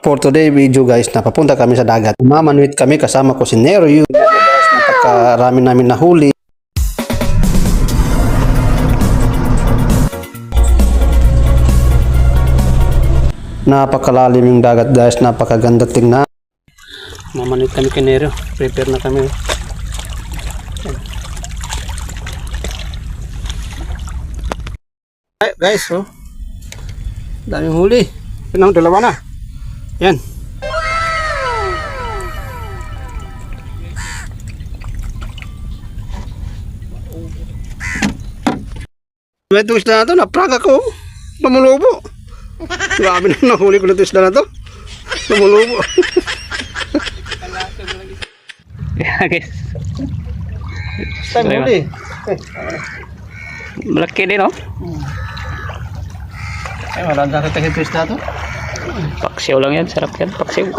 for today video guys, napapunta kami sa dagat. Mamanuit kami kasama ko si Nero Yu. Guys, napakarami namin nahuli. Napakalalim yung dagat guys, napakaganda tingnan. Mamanuit kami kay Nero, prepare na kami. Ay, guys, oh. Daming huli. Pinang dalawa na. Yan. May itong isda na ito, napraga ko. Lumulubo. Grabe na nahuli ko na itong isda na ito. Lumulubo. Kaya guys. Time huli. Malaki din, no? Ay, wala na kita itong isda na ito. Paksiw lang yan. Sarap yan. Paksiw.